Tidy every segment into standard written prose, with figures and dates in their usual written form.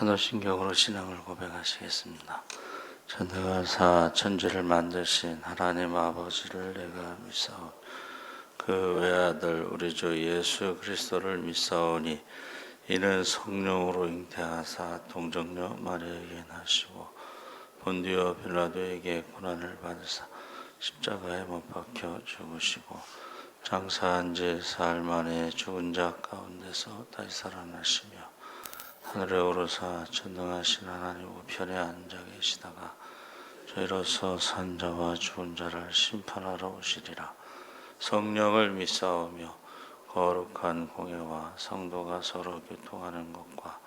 산도신경으로 신앙을 고백하시겠습니다. 천대가 사 천지를 만드신 하나님 아버지를 내가 믿사오니 그 외아들 우리 주 예수 그리스도를 믿사오니 이는 성령으로 잉태하사 동정녀 마리아에게 나시고 본디오 빌라도에게 고난을 받으사 십자가에 못 박혀 죽으시고 장사한 지 사흘 만에 죽은 자 가운데서 다시 살아나시며 하늘에 오르사 전능하신 하나님 우편에 앉아 계시다가 저희로서 산자와 죽은 자를 심판하러 오시리라. 성령을 믿사오며 거룩한 공예와 성도가 서로 교통하는 것과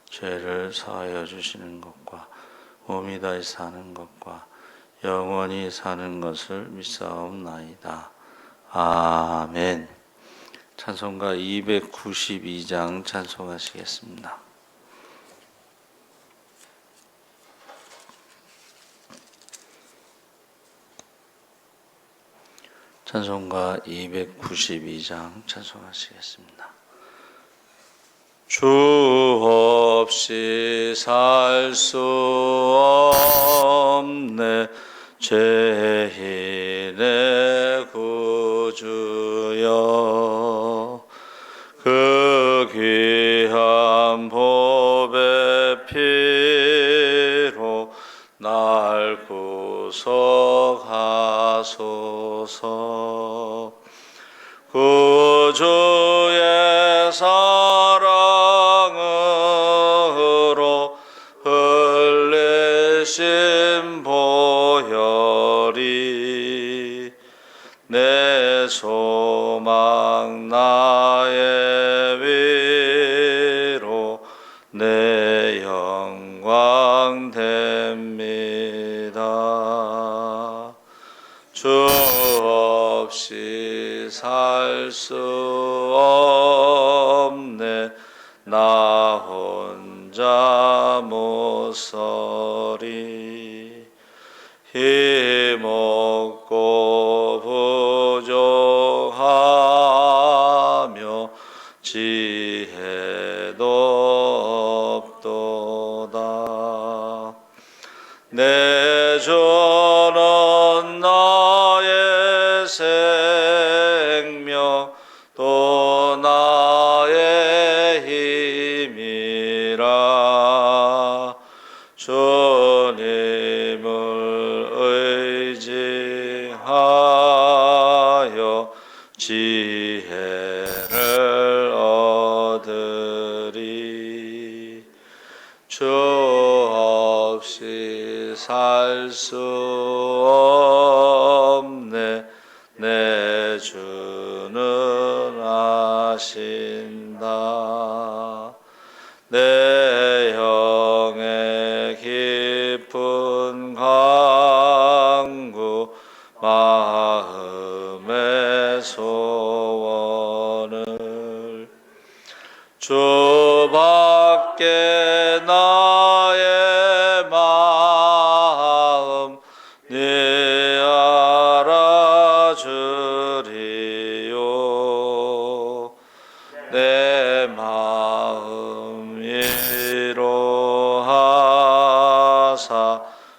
죄를 사하여 주시는 것과 몸이 다시 사는 것과 영원히 사는 것을 믿사옵나이다. 아멘. 찬송가 292장 찬송하시겠습니다. 찬송가 292장 찬송하시겠습니다. 주 없이 살 수 없네 죄인의 구주여 그 귀한 보배 피로 날 구속하소서. 구주의 사랑으로 흘리신 보혈이 내 소망 나의 위로 내 영광 됩니다. 주 없이 살 수 없네 나 혼자 못 서리. 힘없고 부족하며 지혜도 없도다. 내 주는 나의 생명 또 나의 힘이라. 주님을 의지하여 지혜를 얻으리. 주 없이 살 수 없네 내 주는 아신다. 내 영의 깊은 간구 마음의 소원을 주밖에 나의 마음 네 알아주리요. 내 마음 위로하사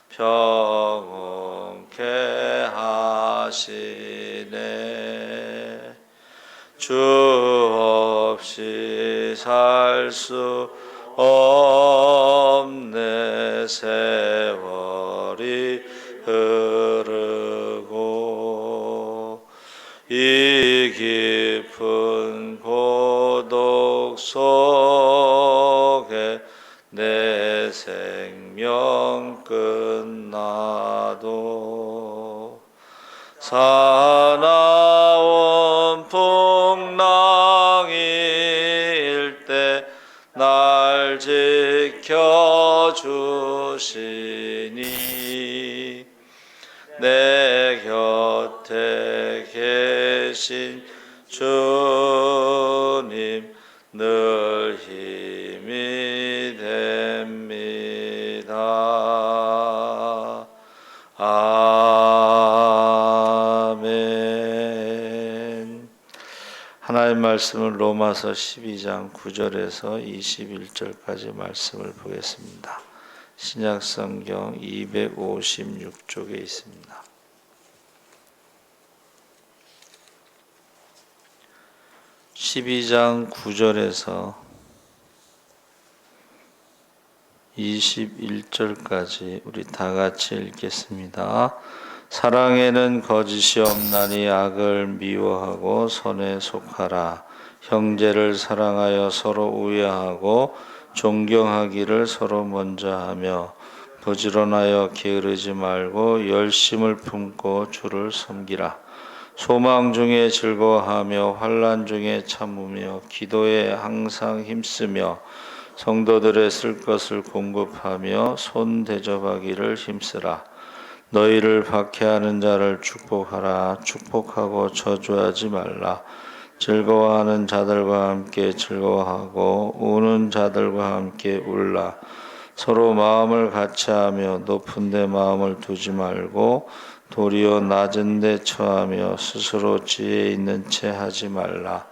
평온케 하시네. 주 없이 살 수 없네 세월이 흐르고 이 깊은 고독 속에 내 생명 끝나도 사나운 풍랑일 때 날 지켜주시니 내 곁에 계신 주님 늘 힘이 됩니다. 아멘. 하나님 하나님 말씀은 로마서 12장 9절에서 21절까지 말씀을 보겠습니다. 신약성경 256쪽에 있습니다. 12장 9절에서 21절까지 우리 다 같이 읽겠습니다. 사랑에는 거짓이 없나니 악을 미워하고 선에 속하라. 형제를 사랑하여 서로 우애하고 존경하기를 서로 먼저 하며 부지런하여 게으르지 말고 열심을 품고 주를 섬기라. 소망 중에 즐거워하며 환난 중에 참으며 기도에 항상 힘쓰며 성도들의 쓸 것을 공급하며 손 대접하기를 힘쓰라. 너희를 박해하는 자를 축복하라. 축복하고 저주하지 말라. 즐거워하는 자들과 함께 즐거워하고 우는 자들과 함께 울라. 서로 마음을 같이하며 높은 데 마음을 두지 말고 도리어 낮은 데 처하며 스스로 지혜 있는 채 하지 말라.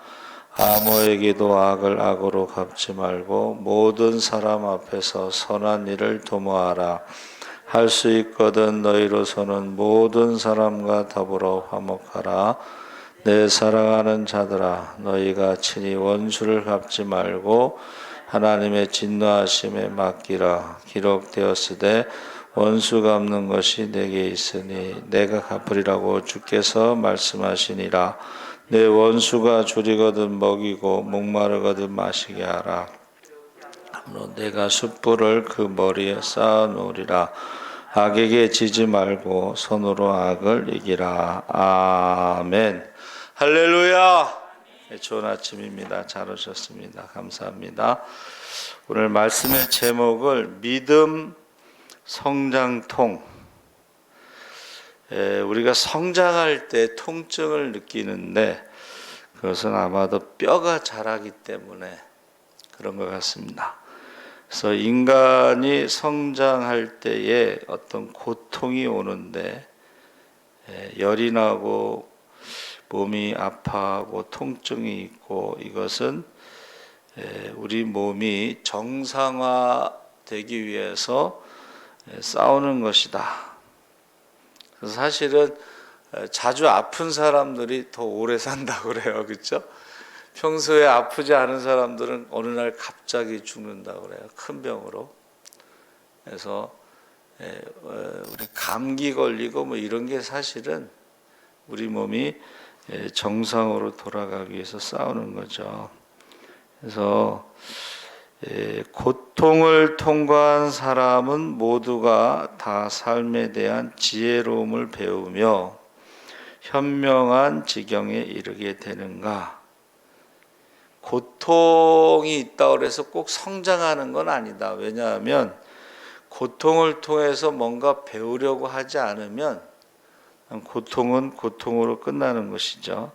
아무에게도 악을 악으로 갚지 말고 모든 사람 앞에서 선한 일을 도모하라. 할 수 있거든 너희로서는 모든 사람과 더불어 화목하라. 내 사랑하는 자들아, 너희가 친히 원수를 갚지 말고 하나님의 진노하심에 맡기라. 기록되었으되 원수 갚는 것이 내게 있으니 내가 갚으리라고 주께서 말씀하시니라. 내 원수가 줄이거든 먹이고 목마르거든 마시게 하라. 내가 숯불을 그 머리에 쌓아 놓으리라. 악에게 지지 말고 손으로 악을 이기라. 아멘. 할렐루야. 좋은 아침입니다. 잘 오셨습니다. 감사합니다. 오늘 말씀의 제목을 믿음 성장통. 우리가 성장할 때 통증을 느끼는데 그것은 아마도 뼈가 자라기 때문에 그런 것 같습니다. 그래서 인간이 성장할 때에 어떤 고통이 오는데 열이 나고 몸이 아파하고 통증이 있고 이것은 우리 몸이 정상화되기 위해서 싸우는 것이다. 그래서 사실은 자주 아픈 사람들이 더 오래 산다고 그래요. 그렇죠? 평소에 아프지 않은 사람들은 어느 날 갑자기 죽는다고 그래요. 큰 병으로. 그래서 우리 감기 걸리고 뭐 이런 게 사실은 우리 몸이 정상으로 돌아가기 위해서 싸우는 거죠. 그래서 고통을 통과한 사람은 모두가 다 삶에 대한 지혜로움을 배우며 현명한 지경에 이르게 되는가? 고통이 있다고 해서 꼭 성장하는 건 아니다. 왜냐하면 고통을 통해서 뭔가 배우려고 하지 않으면 고통은 고통으로 끝나는 것이죠.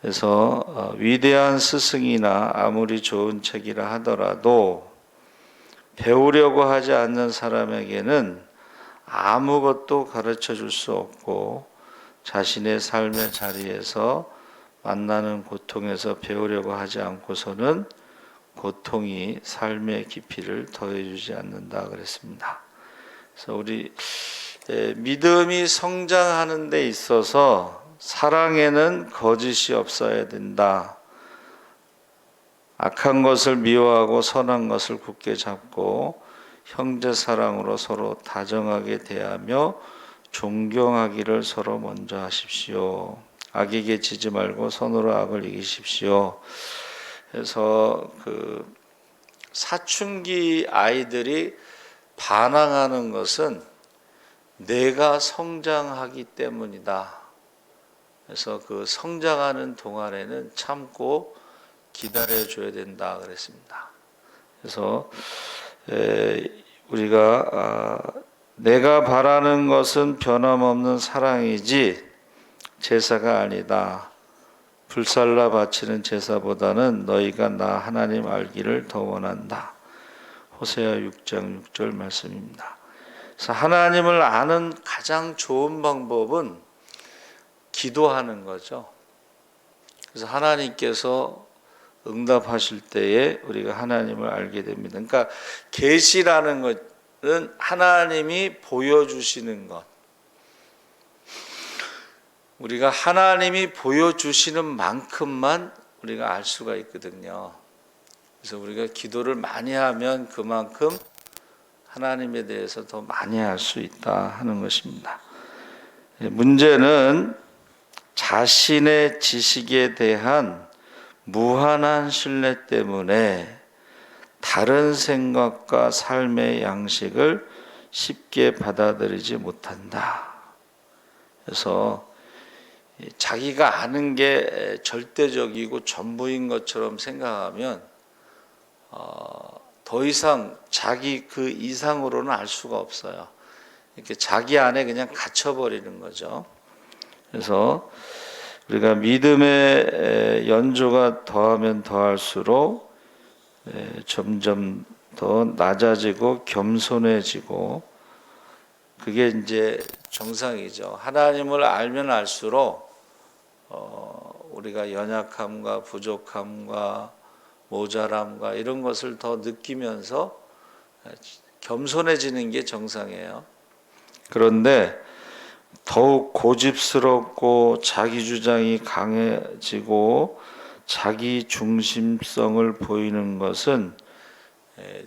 그래서 위대한 스승이나 아무리 좋은 책이라 하더라도 배우려고 하지 않는 사람에게는 아무것도 가르쳐 줄 수 없고 자신의 삶의 자리에서 만나는 고통에서 배우려고 하지 않고서는 고통이 삶의 깊이를 더해주지 않는다 그랬습니다. 그래서 우리 믿음이 성장하는 데 있어서 사랑에는 거짓이 없어야 된다. 악한 것을 미워하고 선한 것을 굳게 잡고 형제 사랑으로 서로 다정하게 대하며 존경하기를 서로 먼저 하십시오. 악에게 지지 말고 손으로 악을 이기십시오. 그래서 그 사춘기 아이들이 반항하는 것은 내가 성장하기 때문이다. 그래서 그 성장하는 동안에는 참고 기다려줘야 된다 그랬습니다. 그래서 우리가 내가 바라는 것은 변함없는 사랑이지 제사가 아니다. 불살라 바치는 제사보다는 너희가 나 하나님 알기를 더 원한다. 호세아 6장 6절 말씀입니다. 그래서 하나님을 아는 가장 좋은 방법은 기도하는 거죠. 그래서 하나님께서 응답하실 때에 우리가 하나님을 알게 됩니다. 그러니까 계시라는 것은 하나님이 보여주시는 것. 우리가 하나님이 보여주시는 만큼만 우리가 알 수가 있거든요. 그래서 우리가 기도를 많이 하면 그만큼 하나님에 대해서 더 많이 알 수 있다 하는 것입니다. 문제는 자신의 지식에 대한 무한한 신뢰 때문에 다른 생각과 삶의 양식을 쉽게 받아들이지 못한다. 그래서 자기가 아는 게 절대적이고 전부인 것처럼 생각하면 더 이상 자기 그 이상으로는 알 수가 없어요. 이렇게 자기 안에 그냥 갇혀버리는 거죠. 그래서 우리가 믿음의 연조가 더하면 더할수록 점점 더 낮아지고 겸손해지고 그게 이제 정상이죠. 하나님을 알면 알수록 우리가 연약함과 부족함과 모자람과 이런 것을 더 느끼면서 겸손해지는 게 정상이에요. 그런데 더욱 고집스럽고 자기 주장이 강해지고 자기 중심성을 보이는 것은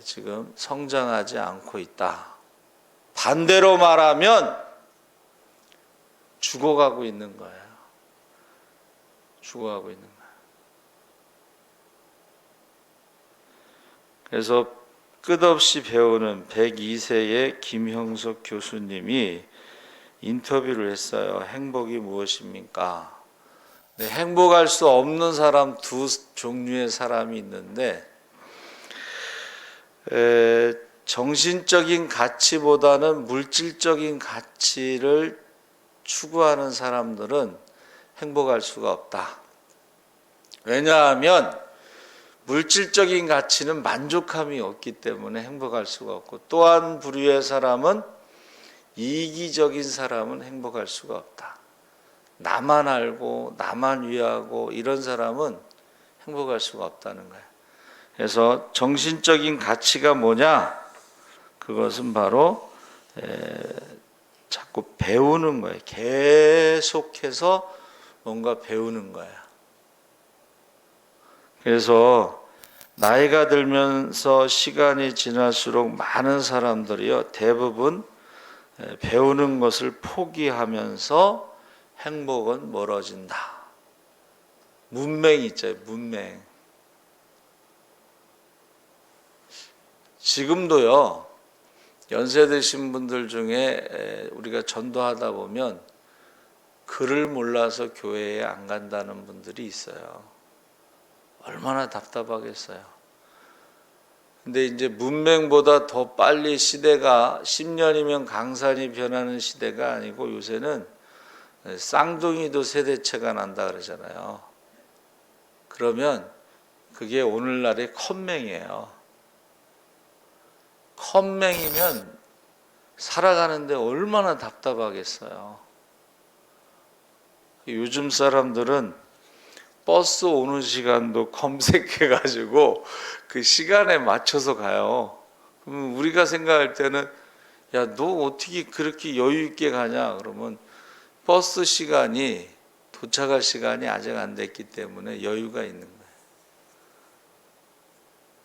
지금 성장하지 않고 있다. 반대로 말하면 죽어가고 있는 거예요. 죽어가고 있는 거예요. 그래서 끝없이 배우는 102세의 김형석 교수님이 인터뷰를 했어요. 행복이 무엇입니까? 네, 행복할 수 없는 사람 두 종류의 사람이 있는데 정신적인 가치보다는 물질적인 가치를 추구하는 사람들은 행복할 수가 없다. 왜냐하면 물질적인 가치는 만족함이 없기 때문에 행복할 수가 없고, 또 한 부류의 사람은 이기적인 사람은 행복할 수가 없다. 나만 알고 나만 위하고 이런 사람은 행복할 수가 없다는 거예요. 그래서 정신적인 가치가 뭐냐? 그것은 바로 자꾸 배우는 거예요. 계속해서 뭔가 배우는 거예요. 그래서 나이가 들면서 시간이 지날수록 많은 사람들이요, 대부분 배우는 것을 포기하면서 행복은 멀어진다. 문맹 있죠, 문맹. 지금도요, 연세 드신 분들 중에 우리가 전도하다 보면 글을 몰라서 교회에 안 간다는 분들이 있어요. 얼마나 답답하겠어요. 근데 이제 문맹보다 더 빨리 시대가 10년이면 강산이 변하는 시대가 아니고 요새는 쌍둥이도 세대체가 난다 그러잖아요. 그러면 그게 오늘날의 컴맹이에요. 컴맹이면 살아가는데 얼마나 답답하겠어요. 요즘 사람들은 버스 오는 시간도 검색해가지고 그 시간에 맞춰서 가요. 그러면 우리가 생각할 때는 야, 너 어떻게 그렇게 여유 있게 가냐? 그러면 버스 시간이, 도착할 시간이 아직 안 됐기 때문에 여유가 있는 거예요.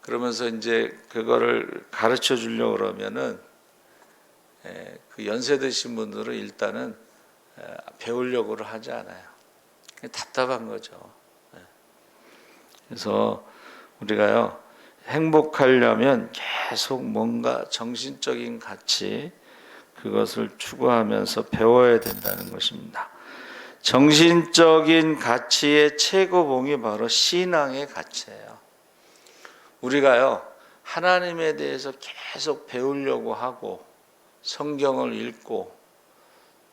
그러면서 이제 그거를 가르쳐 주려고 그러면은 그 연세 드신 분들은 일단은 배우려고를 하지 않아요. 답답한 거죠. 그래서 우리가요, 행복하려면 계속 뭔가 정신적인 가치, 그것을 추구하면서 배워야 된다는 것입니다. 정신적인 가치의 최고봉이 바로 신앙의 가치예요. 우리가요, 하나님에 대해서 계속 배우려고 하고 성경을 읽고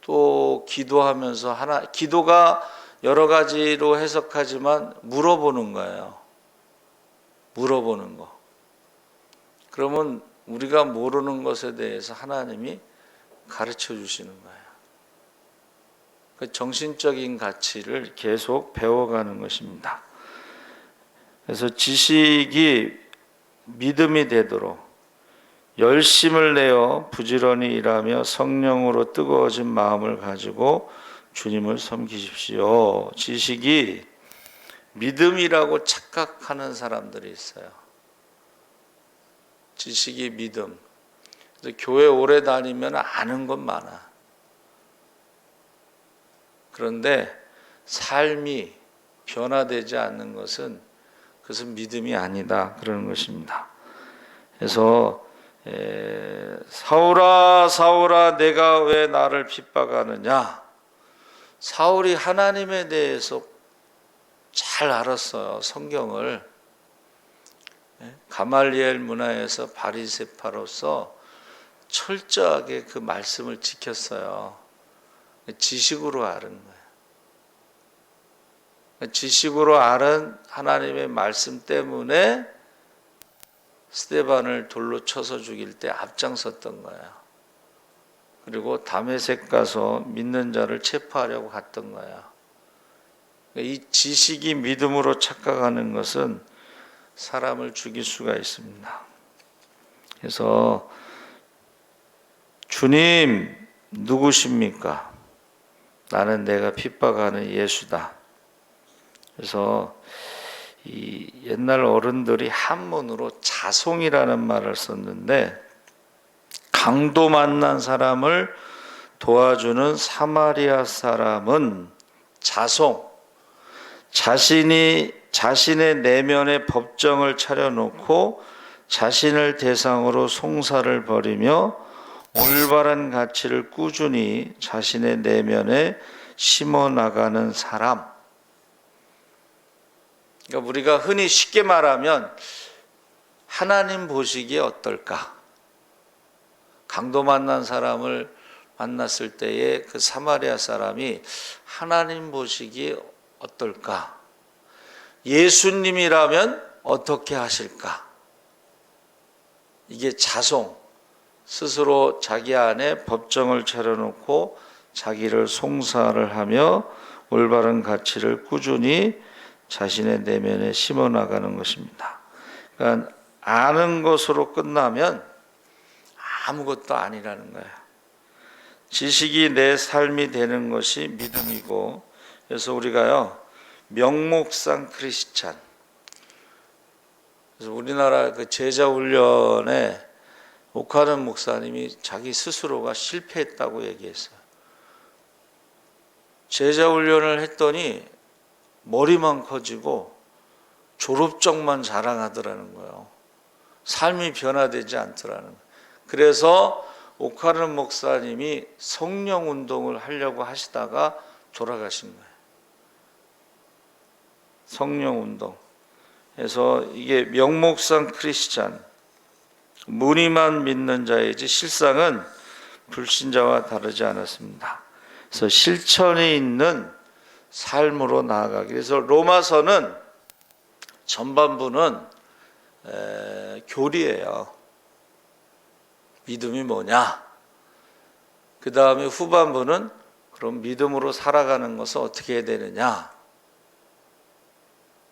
또 기도하면서 기도가 여러 가지로 해석하지만 물어보는 거예요. 물어보는 거. 그러면 우리가 모르는 것에 대해서 하나님이 가르쳐 주시는 거예요. 그 정신적인 가치를 계속 배워가는 것입니다. 그래서 지식이 믿음이 되도록 열심을 내어 부지런히 일하며 성령으로 뜨거워진 마음을 가지고 주님을 섬기십시오. 지식이 믿음이라고 착각하는 사람들이 있어요. 지식이 믿음. 그래서 교회 오래 다니면 아는 건 많아. 그런데 삶이 변화되지 않는 것은 그것은 믿음이 아니다 그러는 것입니다. 그래서 사울아 사울아 내가 왜 나를 핍박하느냐. 사울이 하나님에 대해서 잘 알았어요. 성경을. 가말리엘 문화에서 바리새파로서 철저하게 그 말씀을 지켰어요. 지식으로 아는 거예요. 지식으로 아는 하나님의 말씀 때문에 스데반을 돌로 쳐서 죽일 때 앞장섰던 거예요. 그리고 다메섹 가서 믿는 자를 체포하려고 갔던 거예요. 이 지식이 믿음으로 착각하는 것은 사람을 죽일 수가 있습니다. 그래서 주님 누구십니까? 나는 내가 핍박하는 예수다. 그래서 이 옛날 어른들이 한문으로 자송이라는 말을 썼는데 강도 만난 사람을 도와주는 사마리아 사람은 자송, 자신의 내면에 법정을 차려놓고 자신을 대상으로 송사를 벌이며 올바른 가치를 꾸준히 자신의 내면에 심어나가는 사람. 그러니까 우리가 흔히 쉽게 말하면 하나님 보시기에 어떨까? 강도 만난 사람을 만났을 때에 그 사마리아 사람이 하나님 보시기에 어떨까? 예수님이라면 어떻게 하실까? 이게 자송, 스스로 자기 안에 법정을 차려놓고 자기를 송사를 하며 올바른 가치를 꾸준히 자신의 내면에 심어나가는 것입니다. 그러니까 아는 것으로 끝나면 아무것도 아니라는 거예요. 지식이 내 삶이 되는 것이 믿음이고, 그래서 우리가요 명목상 크리스찬. 그래서 우리나라 그 제자 훈련에 옥하는 목사님이 자기 스스로가 실패했다고 얘기했어요. 제자 훈련을 했더니 머리만 커지고 졸업장만 자랑하더라는 거예요. 삶이 변화되지 않더라는 거예요. 그래서 옥하는 목사님이 성령 운동을 하려고 하시다가 돌아가신 거예요. 성령 운동. 그래서 이게 명목상 크리스찬, 무늬만 믿는 자이지 실상은 불신자와 다르지 않았습니다. 그래서 실천이 있는 삶으로 나아가기. 그래서 로마서는 전반부는 교리예요. 믿음이 뭐냐? 그 다음에 후반부는 그럼 믿음으로 살아가는 것은 어떻게 해야 되느냐?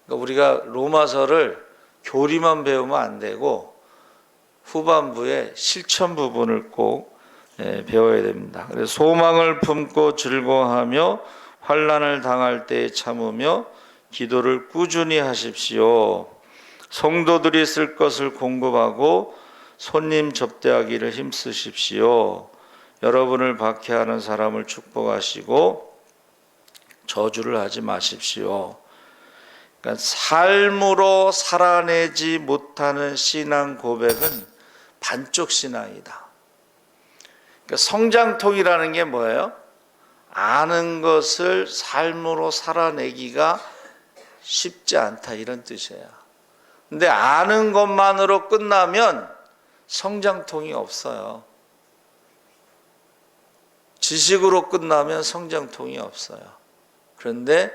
그러니까 우리가 로마서를 교리만 배우면 안 되고 후반부에 실천 부분을 꼭 배워야 됩니다. 그래서 소망을 품고 즐거워하며 환난을 당할 때에 참으며 기도를 꾸준히 하십시오. 성도들이 쓸 것을 공급하고 손님 접대하기를 힘쓰십시오. 여러분을 박해하는 사람을 축복하시고 저주를 하지 마십시오. 그러니까 삶으로 살아내지 못하는 신앙 고백은 반쪽 신앙이다. 그러니까 성장통이라는 게 뭐예요? 아는 것을 삶으로 살아내기가 쉽지 않다 이런 뜻이에요. 근데 아는 것만으로 끝나면 성장통이 없어요. 지식으로 끝나면 성장통이 없어요. 그런데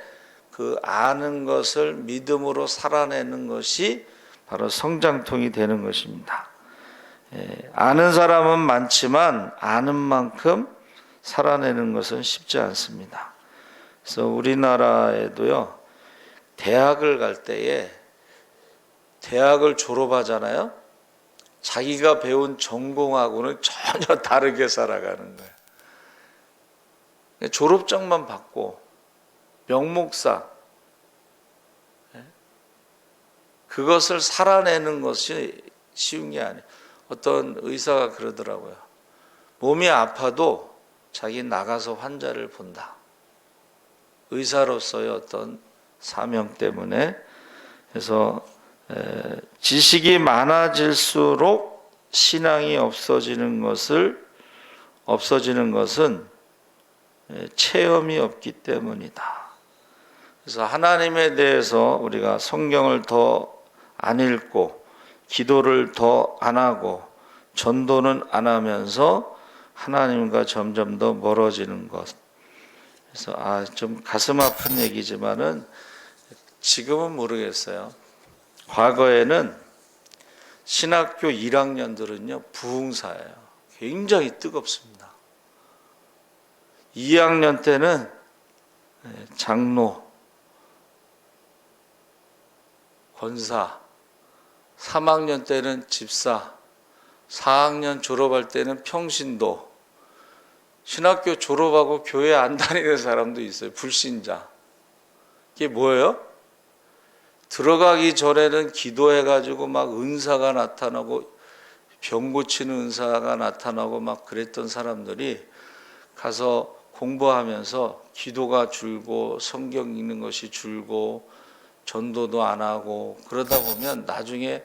그 아는 것을 믿음으로 살아내는 것이 바로 성장통이 되는 것입니다. 아는 사람은 많지만 아는 만큼 살아내는 것은 쉽지 않습니다. 그래서 우리나라에도요, 대학을 갈 때에 대학을 졸업하잖아요. 자기가 배운 전공하고는 전혀 다르게 살아가는 거예요. 졸업장만 받고 명목상 그것을 살아내는 것이 쉬운 게 아니에요. 어떤 의사가 그러더라고요. 몸이 아파도 자기 나가서 환자를 본다. 의사로서의 어떤 사명 때문에. 그래서 지식이 많아질수록 신앙이 없어지는 것은 체험이 없기 때문이다. 그래서 하나님에 대해서 우리가 성경을 더 안 읽고 기도를 더 안 하고 전도는 안 하면서 하나님과 점점 더 멀어지는 것. 그래서 좀 가슴 아픈 얘기지만은 지금은 모르겠어요. 과거에는 신학교 1학년들은요 부흥사예요. 굉장히 뜨겁습니다. 2학년 때는 장로, 권사, 3학년 때는 집사, 4학년 졸업할 때는 평신도. 신학교 졸업하고 교회 안 다니는 사람도 있어요. 불신자. 이게 뭐예요? 들어가기 전에는 기도해가지고 막 은사가 나타나고 병 고치는 은사가 나타나고 막 그랬던 사람들이 가서 공부하면서 기도가 줄고 성경 읽는 것이 줄고 전도도 안 하고 그러다 보면 나중에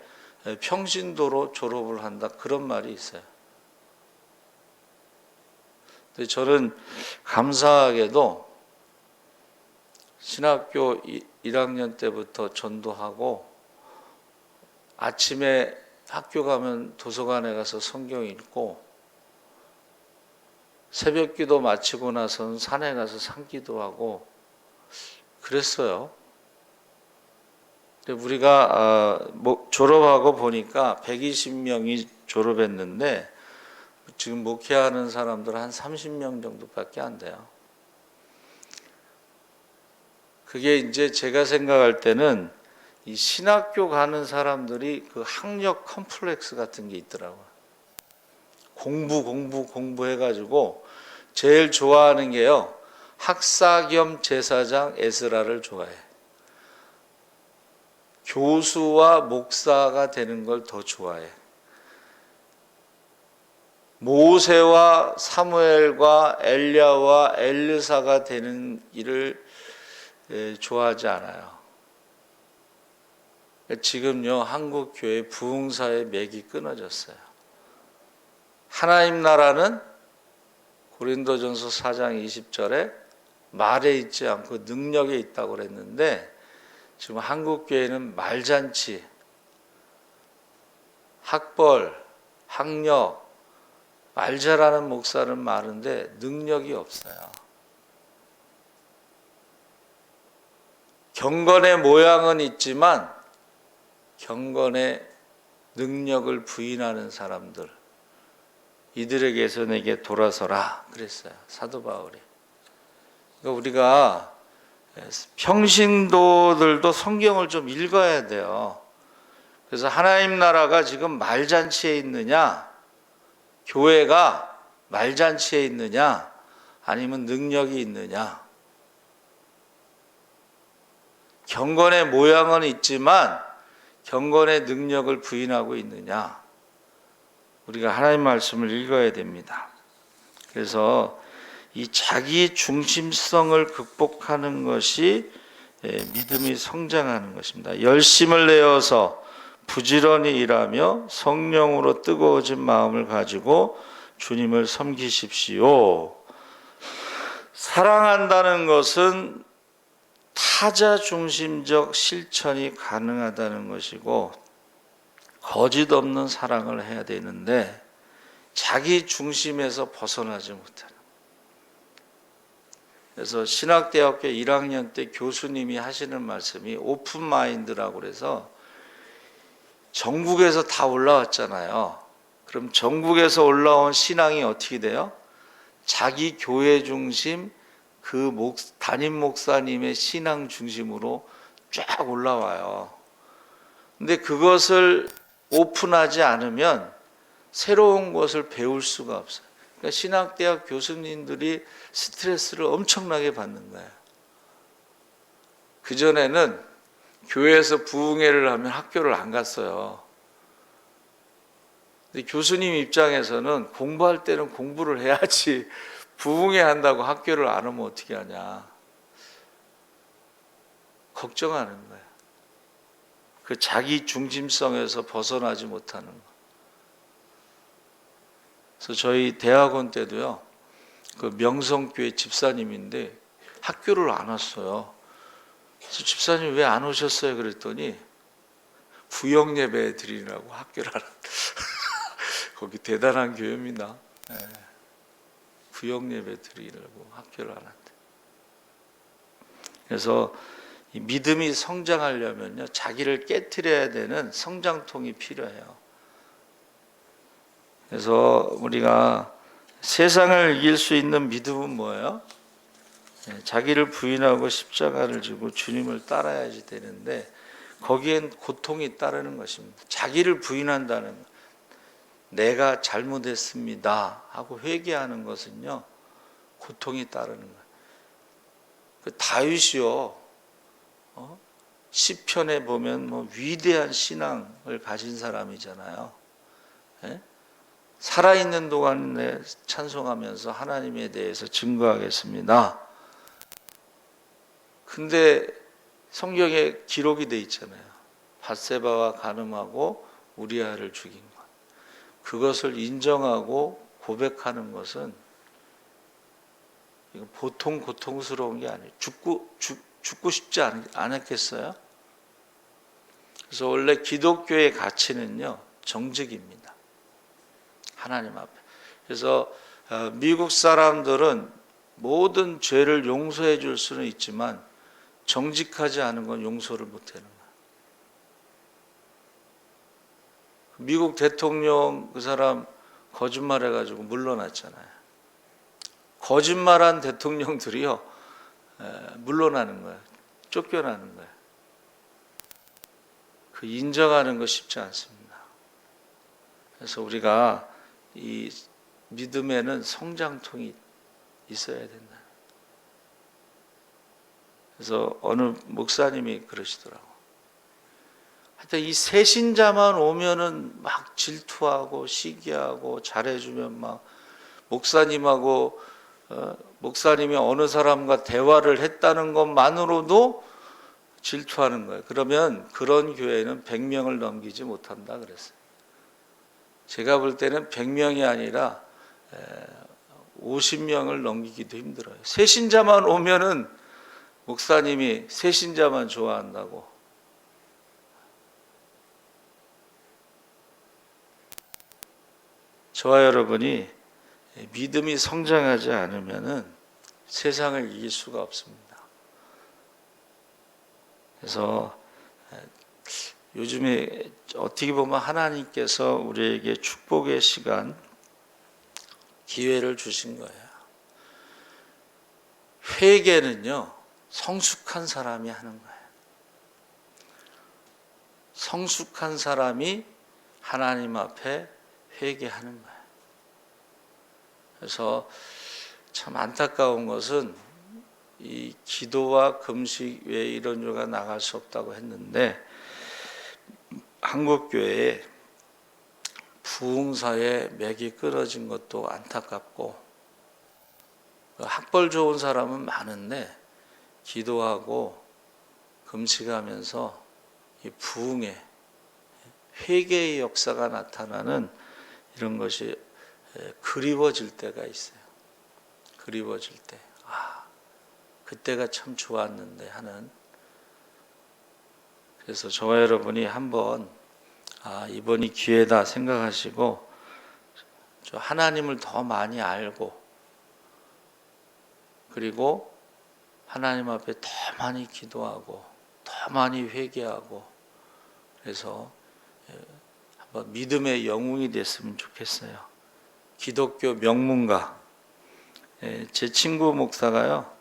평신도로 졸업을 한다, 그런 말이 있어요. 근데 저는 감사하게도 신학교 1학년 때부터 전도하고 아침에 학교 가면 도서관에 가서 성경 읽고 새벽 기도 마치고 나서는 산에 가서 산기도하고 그랬어요. 우리가 졸업하고 보니까 120명이 졸업했는데 지금 목회하는 사람들 한 30명 정도밖에 안 돼요. 그게 이제 제가 생각할 때는 이 신학교 가는 사람들이 그 학력 컴플렉스 같은 게 있더라고요. 공부 해가지고 제일 좋아하는 게요, 학사 겸 제사장 에스라를 좋아해. 교수와 목사가 되는 걸 더 좋아해. 모세와 사무엘과 엘리야와 엘르사가 되는 일을 좋아하지 않아요. 지금요, 한국 교회 부흥사의 맥이 끊어졌어요. 하나님 나라는 고린도전서 4장 20절에 말에 있지 않고 능력에 있다고 그랬는데, 지금 한국 교회는 말잔치, 학벌, 학력, 말 잘하는 목사는 많은데 능력이 없어요. 경건의 모양은 있지만 경건의 능력을 부인하는 사람들, 이들에게서 내게 돌아서라 그랬어요, 사도 바울이. 그러니까 우리가 평신도들도 성경을 좀 읽어야 돼요. 그래서 하나님 나라가 지금 말잔치에 있느냐, 교회가 말잔치에 있느냐, 아니면 능력이 있느냐. 경건의 모양은 있지만 경건의 능력을 부인하고 있느냐. 우리가 하나님 말씀을 읽어야 됩니다. 그래서 이 자기 중심성을 극복하는 것이 믿음이 성장하는 것입니다. 열심을 내어서 부지런히 일하며 성령으로 뜨거워진 마음을 가지고 주님을 섬기십시오. 사랑한다는 것은 타자 중심적 실천이 가능하다는 것이고, 거짓 없는 사랑을 해야 되는데 자기 중심에서 벗어나지 못하는. 그래서 신학대학교 1학년 때 교수님이 하시는 말씀이 오픈 마인드라고 그래서, 전국에서 다 올라왔잖아요. 그럼 전국에서 올라온 신앙이 어떻게 돼요? 자기 교회 중심, 담임 목사님의 신앙 중심으로 쫙 올라와요. 근데 그것을 오픈하지 않으면 새로운 것을 배울 수가 없어요. 그러니까 신학대학 교수님들이 스트레스를 엄청나게 받는 거예요. 그전에는 교회에서 부흥회를 하면 학교를 안 갔어요. 근데 교수님 입장에서는 공부할 때는 공부를 해야지 부흥회 한다고 학교를 안 오면 어떻게 하냐. 걱정하는 거예요. 그 자기 중심성에서 벗어나지 못하는 거. 그래서 저희 대학원 때도요, 그 명성교회 집사님인데 학교를 안 왔어요. 그래서 집사님 왜 안 오셨어요? 그랬더니 부역 예배 드리라고 학교를 안 왔다. 거기 대단한 교회입니다. 네. 부역 예배 드리려고 학교를 안 왔다. 그래서 이 믿음이 성장하려면요, 자기를 깨트려야 되는 성장통이 필요해요. 그래서 우리가 세상을 이길 수 있는 믿음은 뭐예요? 자기를 부인하고 십자가를 지고 주님을 따라야지 되는데 거기엔 고통이 따르는 것입니다. 자기를 부인한다는 것, 내가 잘못했습니다 하고 회개하는 것은요, 고통이 따르는 거예요. 그 다윗이요, 시편에 보면 뭐 위대한 신앙을 가진 사람이잖아요. 예? 살아있는 동안에 찬송하면서 하나님에 대해서 증거하겠습니다. 근데 성경에 기록이 돼 있잖아요. 밧세바와 간음하고 우리아를 죽인 것. 그것을 인정하고 고백하는 것은 보통 고통스러운 게 아니에요. 죽고 싶지 않았겠어요? 그래서 원래 기독교의 가치는요, 정직입니다. 하나님 앞에. 그래서 미국 사람들은 모든 죄를 용서해 줄 수는 있지만 정직하지 않은 건 용서를 못 하는 거예요. 미국 대통령 그 사람 거짓말해가지고 물러났잖아요. 거짓말한 대통령들이요, 물러나는 거예요. 쫓겨나는 거예요. 그 인정하는 거 쉽지 않습니다. 그래서 우리가 이 믿음에는 성장통이 있어야 된다. 그래서 어느 목사님이 그러시더라고. 하여튼 이 새신자만 오면은 막 질투하고 시기하고 잘해주면 막 목사님이 어느 사람과 대화를 했다는 것만으로도 질투하는 거예요. 그러면 그런 교회는 100명을 넘기지 못한다 그랬어요. 제가 볼 때는 100명이 아니라 50명을 넘기기도 힘들어요. 새신자만 오면은 목사님이 새신자만 좋아한다고. 저와 여러분이 믿음이 성장하지 않으면은 세상을 이길 수가 없습니다. 그래서 요즘에 어떻게 보면 하나님께서 우리에게 축복의 시간, 기회를 주신 거예요. 회개는요, 성숙한 사람이 하는 거예요. 성숙한 사람이 하나님 앞에 회개하는 거예요. 그래서 참 안타까운 것은 이 기도와 금식 외에 이런 교가 나갈 수 없다고 했는데 한국교회에 부흥사에 맥이 끊어진 것도 안타깝고, 학벌 좋은 사람은 많은데 기도하고 금식하면서 이 부흥의 회개의 역사가 나타나는 이런 것이 그리워질 때가 있어요. 그리워질 때, 그때가 참 좋았는데 하는. 그래서 저와 여러분이 한번 이번이 기회다 생각하시고 하나님을 더 많이 알고, 그리고 하나님 앞에 더 많이 기도하고 더 많이 회개하고, 그래서 한번 믿음의 영웅이 됐으면 좋겠어요. 기독교 명문가, 제 친구 목사가요,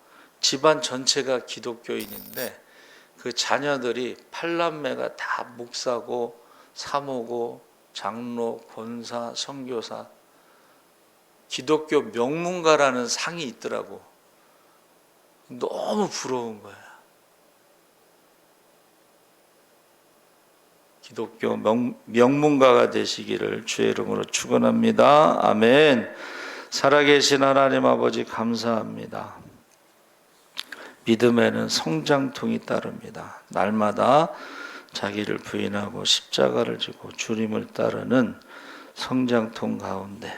집안 전체가 기독교인인데 그 자녀들이 8남매가 다 목사고 사모고 장로, 권사, 선교사, 기독교 명문가라는 상이 있더라고. 너무 부러운 거야. 기독교 명문가가 되시기를 주의 이름으로 축원합니다. 아멘. 살아계신 하나님 아버지 감사합니다. 믿음에는 성장통이 따릅니다. 날마다 자기를 부인하고 십자가를 지고 주님을 따르는 성장통 가운데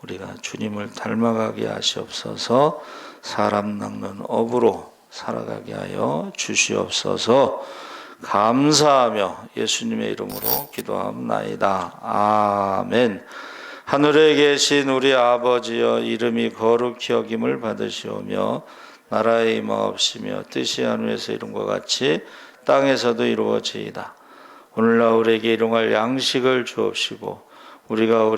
우리가 주님을 닮아가게 하시옵소서. 사람 낚는 업으로 살아가게 하여 주시옵소서. 감사하며 예수님의 이름으로 기도합나이다. 아멘. 하늘에 계신 우리 아버지여, 이름이 거룩히 여김을 받으시오며 나라의 임하옵시며 뜻이 하늘에서 이룬 것 같이 땅에서도 이루어지이다. 오늘날 우리에게 일용할 양식을 주옵시고 우리가 우리